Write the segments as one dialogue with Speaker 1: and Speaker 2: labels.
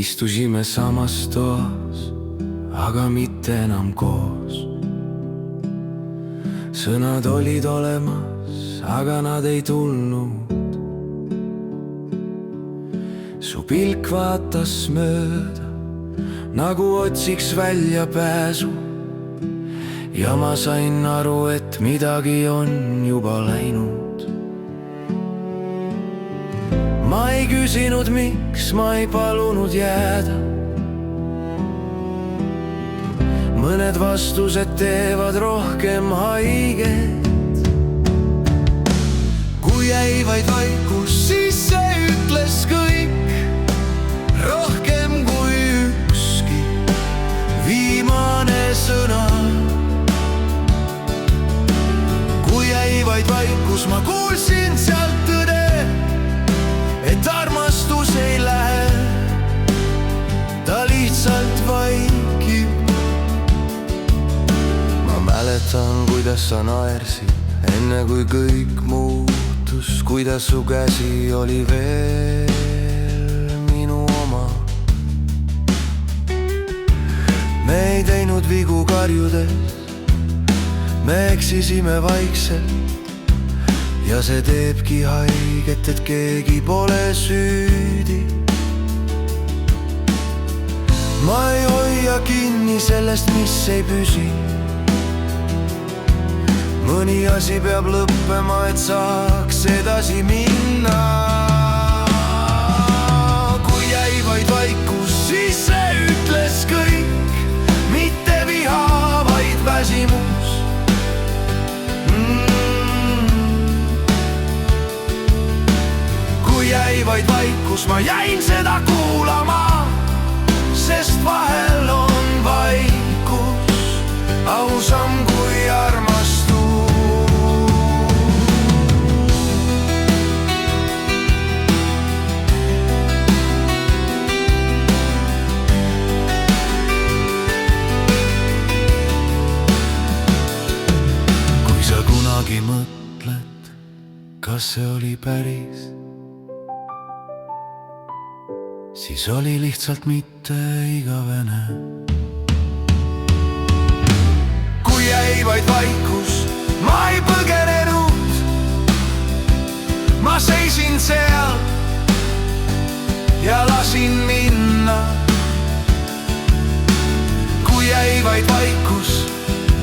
Speaker 1: istusime samas toas, aga mitte enam koos. Sõnad olid olemas, aga nad ei tulnud. Su pilk vaatas mööda, nagu otsiks väljapääsu. Ja ma sain aru, et midagi on juba läinud. Ma ei küsinud, miks, ma ei palunud jääda. Mõned vastused teevad rohkem haiget. Kui jäi vaid vaikus, siis see ütles kõik, rohkem kui ükski viimane sõna. Kui jäi vaid vaikus, ma kuulsin sealt tõde, et armastus ei lähe, ta lihtsalt vaikib. Ma mäletan, kuidas sa naersid, enne kui kõik muutus, kuidas su käsi oli veel minu oma. Me ei teinud vigu karjudes, me eksisime vaikselt. Ja see teebki haiget, et keegi pole süüdi. Ma ei hoia kinni sellest, mis ei püsi. Mõni asi peab lõppema, et saaks edasi minna. Kui jäi vaid vaikus, siis see ütles kõik, mitte viha, vaid väsimus. Jäi vaid vaikus, ma jäin seda kuulama, sest vahel on vaikus ausam kui armastus. Kui sa kunagi mõtled, kas see oli päris, siis oli lihtsalt mitte igavene. Kui jäi vaid vaikus, ma ei põgenenud. Ma seisin seal ja lasin minna. Kui jäi vaid vaikus,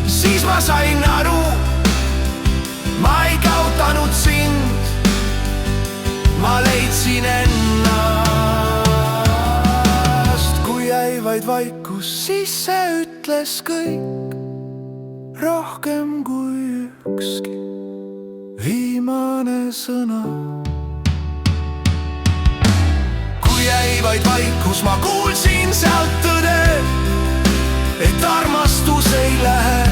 Speaker 1: siis ma sain aru, ma ei kaotanud sind, ma leidsin ennast. Vaid vaikus, siis see ütles kõik, rohkem kui ükski viimane sõna. Kui jäi vaid vaikus, ma kuulsin sealt tõde, et armastus ei lähe,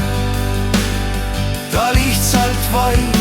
Speaker 1: ta lihtsalt vaikib.